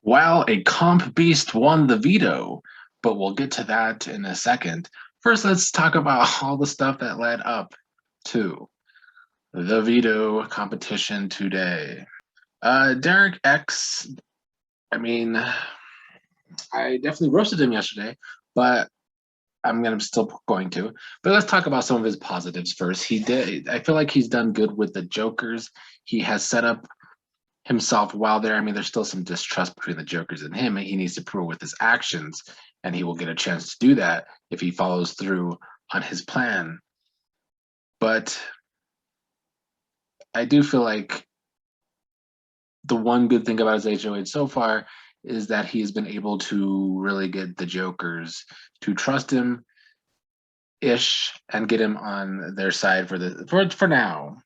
While a comp beast won the veto, but we'll get to that in a second. First, let's talk about all the stuff that led up to the veto competition today. Derek X, I mean, I definitely roasted him yesterday, but I'm still going to. But let's talk about some of his positives first. I feel like he's done good with the Jokers. He has set up himself well there. I mean, there's still some distrust between the Jokers and him. He needs to prove with his actions, and he will get a chance to do that if he follows through on his plan. But I do feel like the one good thing about his HOH so far is that he has been able to really get the Jokers to trust him ish and get him on their side for now.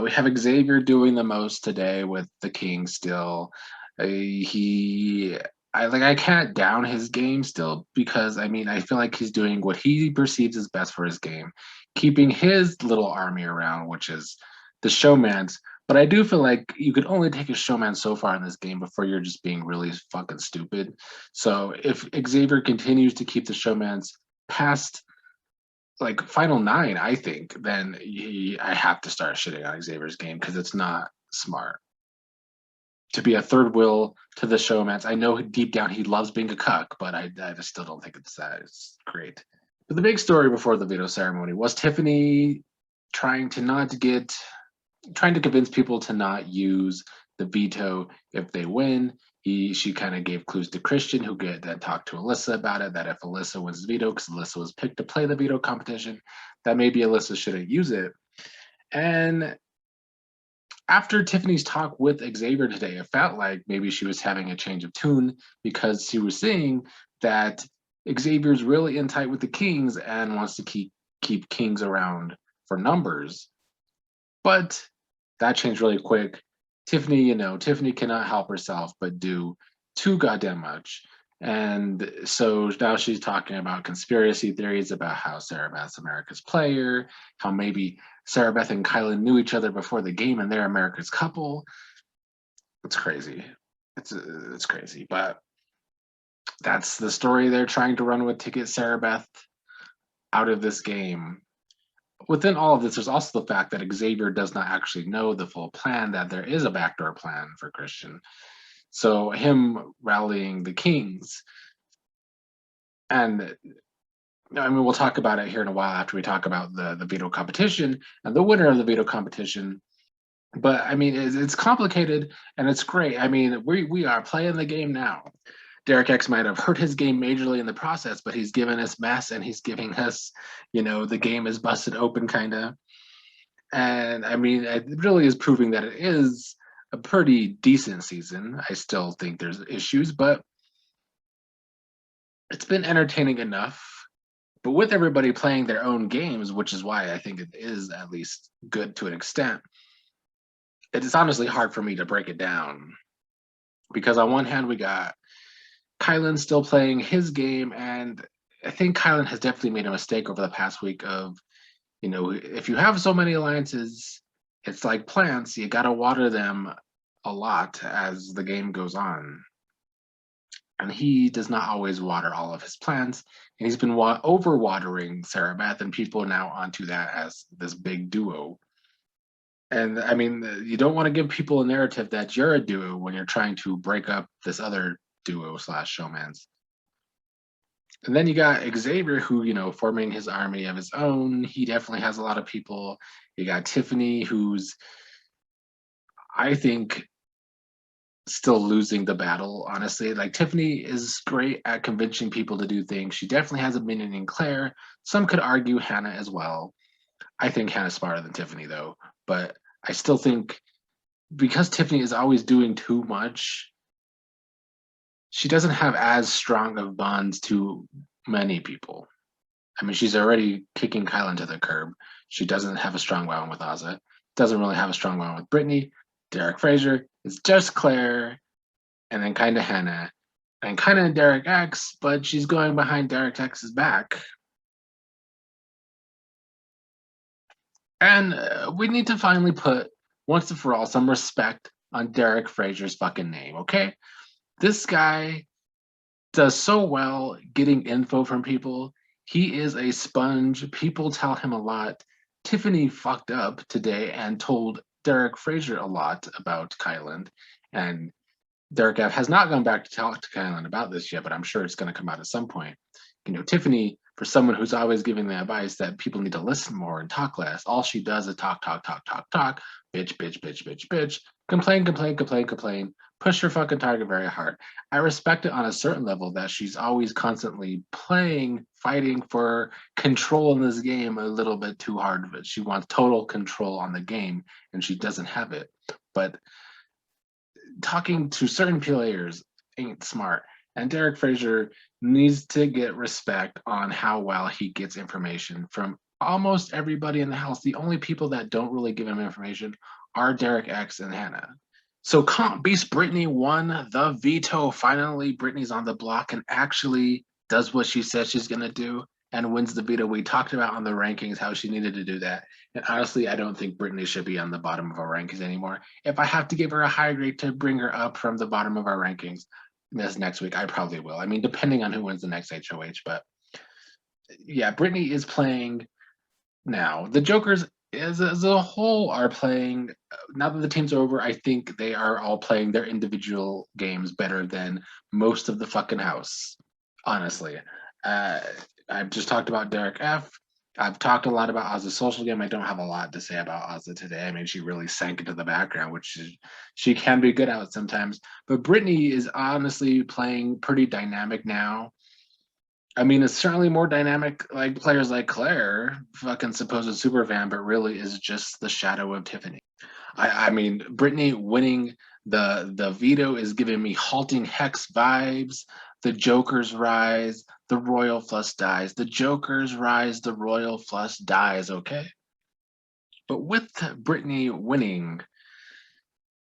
We have Xavier doing the most today with the King still. He I can't down his game still because I mean I feel like he's doing what he perceives as best for his game, keeping his little army around, which is the showmans. But I do feel like you could only take a showman so far in this game before you're just being really fucking stupid. So if Xavier continues to keep the showmans past like final nine, I think, then I have to start shitting on Xavier's game because it's not smart to be a third wheel to the showmance. I know deep down he loves being a cuck, but I just still don't think it's great. But the big story before the veto ceremony was Tiffany trying to not get trying to convince people to not use the veto if they win. She kind of gave clues to Christian, who then talked to Alyssa about it. That if Alyssa wins the veto, because Alyssa was picked to play the veto competition, that maybe Alyssa shouldn't use it. And after Tiffany's talk with Xavier today, it felt like maybe she was having a change of tune because she was seeing that Xavier's really in tight with the Kings and wants to keep Kings around for numbers. But that changed really quick. Tiffany cannot help herself but do too goddamn much. And so now she's talking about conspiracy theories about how Sarah Beth's America's player, how maybe Sarah Beth and Kylan knew each other before the game and they're America's couple. It's crazy. It's crazy. But that's the story they're trying to run with to get Sarah Beth out of this game. Within all of this, there's also the fact that Xavier does not actually know the full plan, that there is a backdoor plan for Christian. So him rallying the Kings, and I mean, we'll talk about it here in a while after we talk about the veto competition and the winner of the veto competition. But I mean, it's complicated and it's great. I mean, we are playing the game now. Derek X might have hurt his game majorly in the process, but he's given us mess and he's giving us, the game is busted open kind of. And I mean, it really is proving that it is a pretty decent season. I still think there's issues, but it's been entertaining enough. But with everybody playing their own games, which is why I think it is at least good to an extent, it is honestly hard for me to break it down. Because on one hand, we got Kylan still playing his game, and I think Kylan has definitely made a mistake over the past week of, if you have so many alliances, it's like plants, you got to water them a lot as the game goes on. And he does not always water all of his plants. And he's been over-watering Sarah Beth, and people now onto that as this big duo. And I mean, you don't want to give people a narrative that you're a duo when you're trying to break up this other duo slash showmans. And then you got Xavier, who, forming his army of his own. He definitely has a lot of people. You got Tiffany, who's, I think, still losing the battle, honestly. Like, Tiffany is great at convincing people to do things. She definitely has a minion in Claire. Some could argue Hannah as well. I think Hannah's smarter than Tiffany, though. But I still think because Tiffany is always doing too much, she doesn't have as strong of bonds to many people. I mean, she's already kicking Kylan to the curb. She doesn't have a strong bond with Ozzy. Doesn't really have a strong bond with Brittany, Derek Fraser. It's just Claire, and then kind of Hannah, and kind of Derek X, but she's going behind Derek X's back. And we need to finally put, once and for all, some respect on Derek Fraser's fucking name, okay? This guy does so well getting info from people. He is a sponge. People tell him a lot. Tiffany fucked up today and told Derek Fraser a lot about Kyland. And Derek F has not gone back to talk to Kylan about this yet, but I'm sure it's going to come out at some point. Tiffany, for someone who's always giving the advice that people need to listen more and talk less, all she does is talk, talk, talk, talk, talk, bitch, bitch, bitch, bitch, bitch, complain, complain, complain, complain, push her fucking target very hard. I respect it on a certain level that she's always constantly playing, fighting for control in this game a little bit too hard. But she wants total control on the game, and she doesn't have it. But talking to certain players ain't smart. And Derek Fraser needs to get respect on how well he gets information from almost everybody in the house. The only people that don't really give him information are Derek X and Hannah. So Comp Beast Brittany won the veto. Finally, Brittany's on the block and actually does what she said she's going to do and wins the veto. We talked about on the rankings how she needed to do that. And honestly, I don't think Brittany should be on the bottom of our rankings anymore. If I have to give her a high grade to bring her up from the bottom of our rankings this next week, I probably will. I mean, depending on who wins the next HOH. But yeah, Brittany is playing now. The Jokers as a whole are playing, now that the teams are over, I think they are all playing their individual games better than most of the fucking house, honestly. I've just talked about Derek F. I've talked a lot about Oz's social game. I don't have a lot to say about Ozza today. I mean, she really sank into the background, which she can be good at sometimes. But Brittany is honestly playing pretty dynamic now. I mean, it's certainly more dynamic, like players like Claire, fucking supposed super fan, but really is just the shadow of Tiffany. I mean, Brittany winning the veto is giving me halting hex vibes. The Joker's rise, the Royal Flush dies. The Joker's rise, the Royal Flush dies. Okay, but with Brittany winning,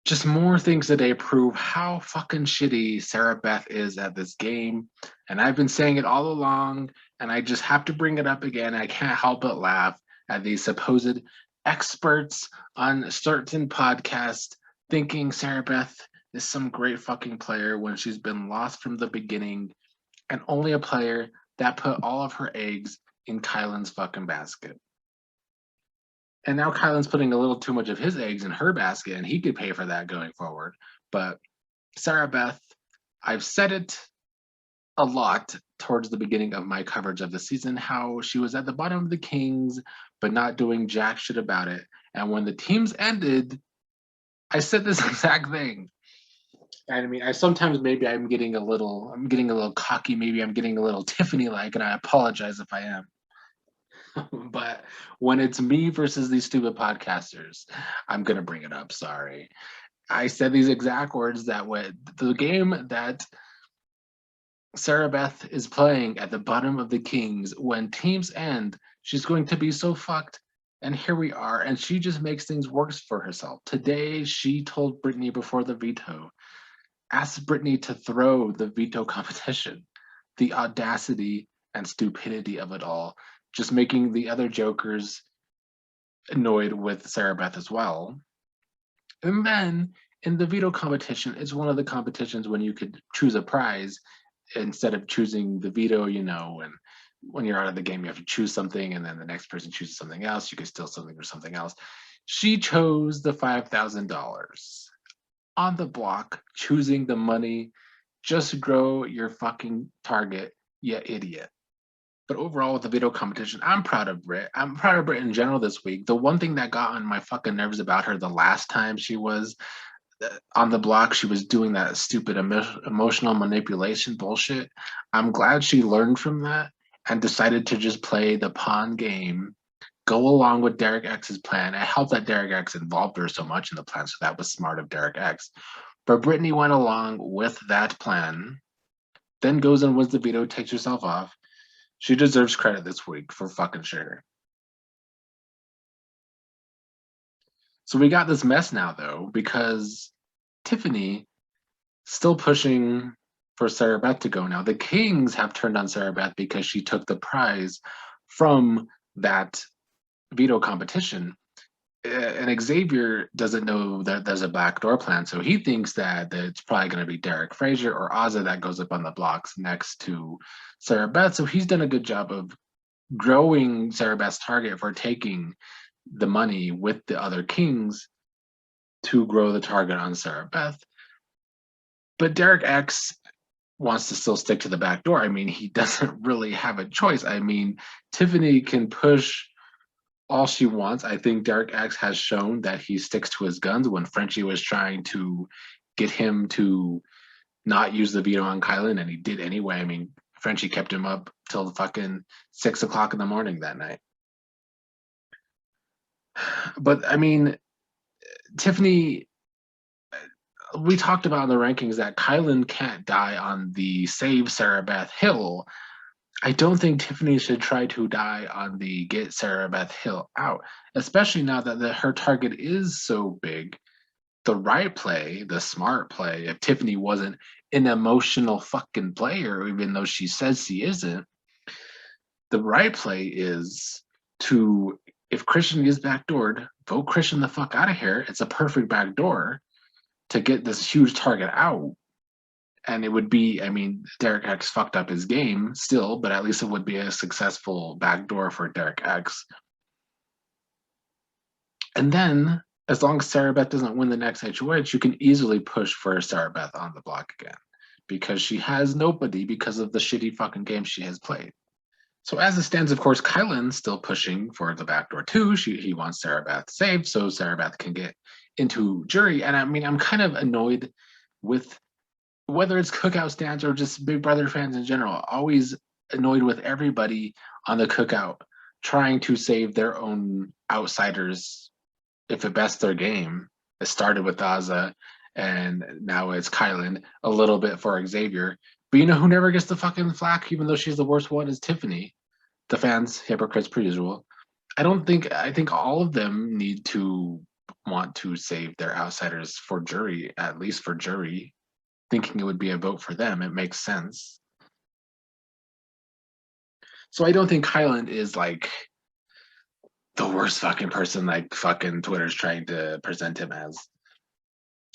just more things today prove how fucking shitty Sarah Beth is at this game. And I've been saying it all along, and I just have to bring it up again. I can't help but laugh at these supposed experts on certain podcasts thinking Sarah Beth is some great fucking player when she's been lost from the beginning and only a player that put all of her eggs in Kylan's fucking basket. And now Kylan's putting a little too much of his eggs in her basket, and he could pay for that going forward. But Sarah Beth, I've said it a lot towards the beginning of my coverage of the season, how she was at the bottom of the Kings, but not doing jack shit about it. And when the teams ended, I said this exact thing. And I mean, I sometimes maybe I'm getting a little cocky, maybe I'm getting a little Tiffany-like, and I apologize if I am. But when it's me versus these stupid podcasters, I'm gonna bring it up. Sorry. I said these exact words that when the game that Sarah Beth is playing at the bottom of the Kings, when teams end, she's going to be so fucked. And here we are, and she just makes things worse for herself. Today, she told Brittany before the veto, asked Brittany to throw the veto competition. The audacity and stupidity of it all, just making the other jokers annoyed with Sarah Beth as well. And then in the veto competition, it's one of the competitions when you could choose a prize instead of choosing the veto, and when you're out of the game, you have to choose something, and then the next person chooses something else. You can steal something or something else. She chose the $5,000 on the block, choosing the money. Just grow your fucking target, you idiot. But overall, with the veto competition, I'm proud of Brit. I'm proud of Brit in general this week. The one thing that got on my fucking nerves about her the last time she was on the block, she was doing that stupid emotional manipulation bullshit. I'm glad she learned from that and decided to just play the pawn game, go along with Derek X's plan. It helped that Derek X involved her so much in the plan, so that was smart of Derek X. But Brittany went along with that plan, then goes and wins the veto, takes herself off. She deserves credit this week for fucking sure. So we got this mess now, though, because Tiffany still pushing for Sarah Beth to go now. The Kings have turned on Sarah Beth because she took the prize from that veto competition. and Xavier doesn't know that there's a backdoor plan, so he thinks that it's probably going to be Derek Frazier or Ozzy that goes up on the blocks next to Sarah Beth. So he's done a good job of growing Sarah Beth's target for taking the money with the other kings to grow the target on Sarah Beth. But Derek X wants to still stick to the back door. I mean, he doesn't really have a choice. I mean, Tiffany can push all she wants. I think Derek X has shown that he sticks to his guns when Frenchie was trying to get him to not use the veto on Kylan, and he did anyway. I mean, Frenchie kept him up till the fucking 6 o'clock in the morning that night. But I mean, Tiffany, we talked about in the rankings that Kylan can't die on the save Sarah Beth Hill. I don't think Tiffany should try to die on the get Sarah Beth Hill out, especially now that her target is so big. The right play, the smart play, if Tiffany wasn't an emotional fucking player, even though she says she isn't, the right play is to, if Christian is backdoored, vote Christian the fuck out of here. It's a perfect backdoor to get this huge target out. And it would be, I mean, Derek X fucked up his game still, but at least it would be a successful backdoor for Derek X. And then, as long as Sarah Beth doesn't win the next HOH, you can easily push for Sarah Beth on the block again because she has nobody because of the shitty fucking game she has played. So as it stands, of course, Kylan's still pushing for the backdoor too. He wants Sarah Beth saved so Sarah Beth can get into jury. And I mean, I'm kind of annoyed with whether it's Cookout stands or just Big Brother fans in general, always annoyed with everybody on the Cookout trying to save their own outsiders if it bests their game. It started with Daza, and now it's Kylan, a little bit for Xavier. But you know who never gets the fucking flack, even though she's the worst one, is Tiffany. The fans, hypocrites per usual. I think all of them need to want to save their outsiders for jury, at least for jury, thinking it would be a vote for them. It makes sense. So I don't think Kylan is like the worst fucking person like fucking Twitter's trying to present him as.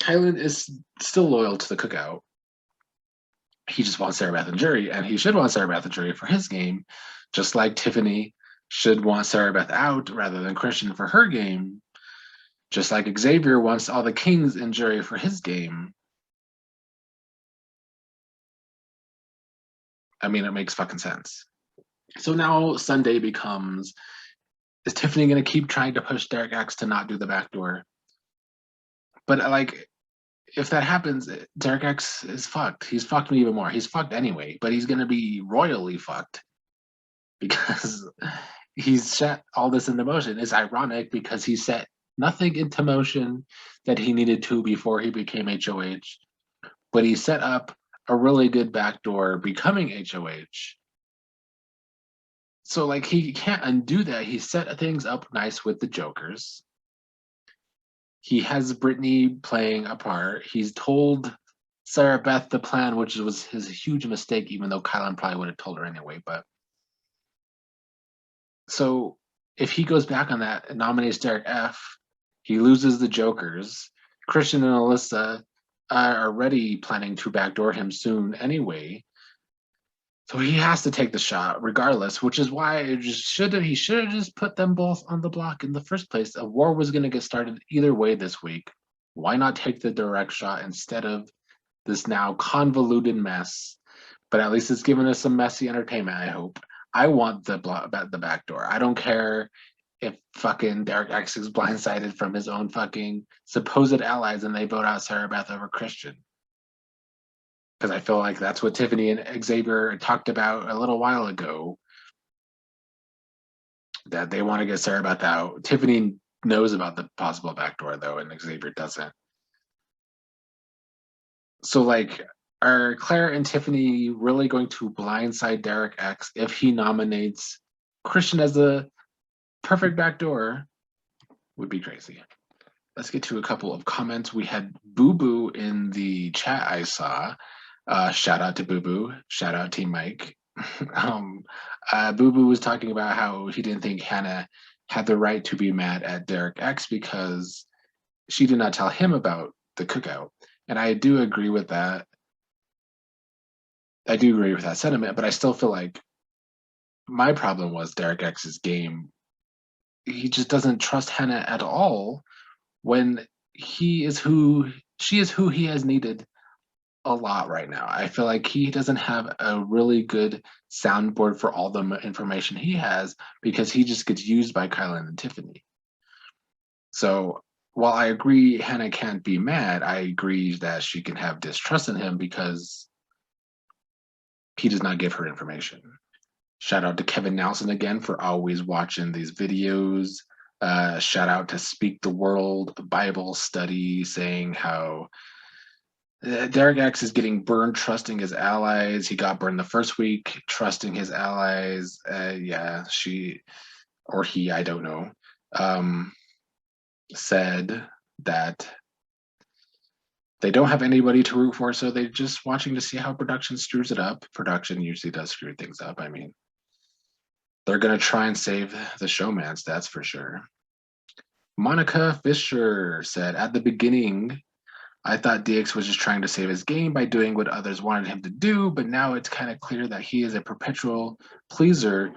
Kylan is still loyal to the Cookout. He just wants Sarah Beth and jury, and he should want Sarah Beth and jury for his game, just like Tiffany should want Sarah Beth out rather than Christian for her game, just like Xavier wants all the kings in jury for his game. I mean, it makes fucking sense. So now Sunday becomes, is Tiffany going to keep trying to push Derek X to not do the backdoor? But like, if that happens, Derek X is fucked. He's fucked me even more. He's fucked anyway, but he's going to be royally fucked because he's set all this into motion. It's ironic because he set nothing into motion that he needed to before he became HOH, but he set up a really good backdoor becoming HOH. So like he can't undo that. He set things up nice with the Jokers. He has Brittany playing a part. He's told Sarah Beth the plan, which was his huge mistake, even though Kylan probably would have told her anyway. But so if he goes back on that and nominates Derek F, he loses the Jokers. Christian and Alyssa are already planning to backdoor him soon anyway. So he has to take the shot regardless, which is why he should have just put them both on the block in the first place. A war was going to get started either way this week. Why not take the direct shot instead of this now convoluted mess? But at least it's given us some messy entertainment, I hope. I want the back door. I don't care if fucking Derek X is blindsided from his own fucking supposed allies and they vote out Sarah Beth over Christian. Because I feel like that's what Tiffany and Xavier talked about a little while ago, that they want to get Sarah Beth out. Tiffany knows about the possible backdoor though, and Xavier doesn't. So like, are Claire and Tiffany really going to blindside Derek X if he nominates Christian as the perfect backdoor? Would be crazy. Let's get to a couple of comments. We had Boo Boo in the chat I saw. Shout out to Boo Boo. Shout out Team Mike. Boo Boo was talking about how he didn't think Hannah had the right to be mad at Derek X because she did not tell him about the cookout. And I do agree with that. I do agree with that sentiment, but I still feel like my problem was Derek X's game. He just doesn't trust Hannah at all when she is who he has needed a lot right now. I feel like he doesn't have a really good soundboard for all the information he has because he just gets used by Kylan and Tiffany. So while I agree Hannah can't be mad, I agree that she can have distrust in him because he does not give her information. Shout out to Kevin Nelson again for always watching these videos. Shout out to Speak the World Bible Study saying how Derek X is getting burned trusting his allies. He got burned the first week trusting his allies. Yeah, she or he, I don't know, said that they don't have anybody to root for, so they're just watching to see how production screws it up. Production usually does screw things up. I mean, they're going to try and save the showmance, that's for sure. Monica Fisher said, at the beginning, I thought DX was just trying to save his game by doing what others wanted him to do, but now it's kind of clear that he is a perpetual pleaser.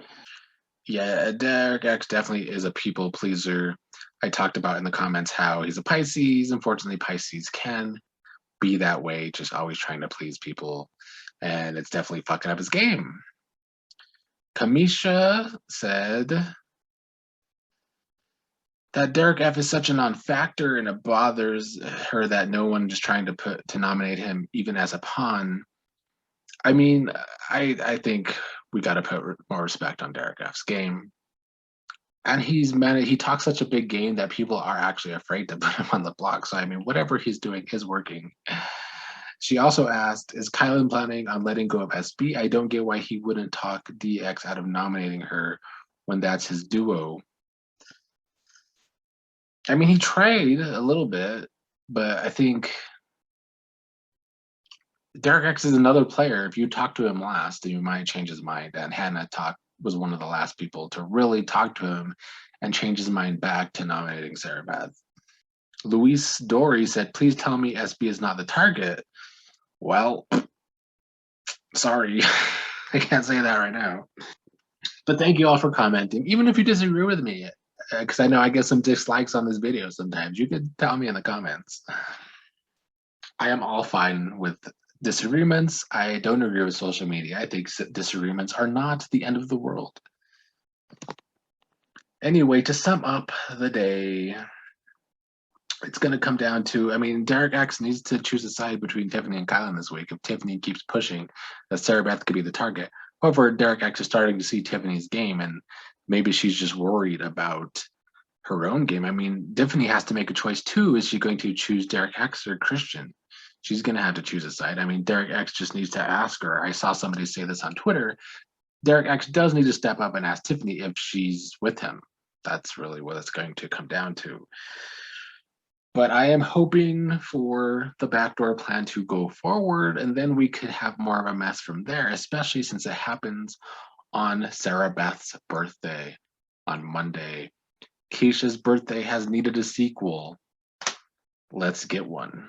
Yeah, Derek X definitely is a people pleaser. I talked about in the comments how he's a Pisces. Unfortunately, Pisces can be that way, just always trying to please people, and it's definitely fucking up his game. Kamisha said that Derek F is such a non-factor and it bothers her that no one is trying to nominate him even as a pawn. I mean, I think we got to put more respect on Derek F's game. And he talks such a big game that people are actually afraid to put him on the block. So I mean, whatever he's doing is working. She also asked, is Kylan planning on letting go of SB? I don't get why he wouldn't talk DX out of nominating her when that's his duo. I mean, he tried a little bit, but I think Derek X is another player. If you talk to him last, then you might change his mind. And Hannah was one of the last people to really talk to him and change his mind back to nominating Sarah Beth. Luis Dory said, please tell me SB is not the target. Well, sorry. I can't say that right now. But thank you all for commenting. Even if you disagree with me, because I know I get some dislikes on this video sometimes, you could tell me in the comments. I am all fine with disagreements. I don't agree with social media. I think disagreements are not the end of the world. Anyway, to sum up the day, it's going to come down to, I mean, Derek X needs to choose a side between Tiffany and Kylan this week. If Tiffany keeps pushing, that Sarah Beth could be the target. However, Derek X is starting to see Tiffany's game, and maybe she's just worried about her own game. I mean, Tiffany has to make a choice too. Is she going to choose Derek X or Christian? She's going to have to choose a side. I mean, Derek X just needs to ask her. I saw somebody say this on Twitter. Derek X does need to step up and ask Tiffany if she's with him. That's really what it's going to come down to. But I am hoping for the backdoor plan to go forward, and then we could have more of a mess from there, especially since it happens on Sarah Beth's birthday on Monday. Keisha's birthday has needed a sequel. Let's get one.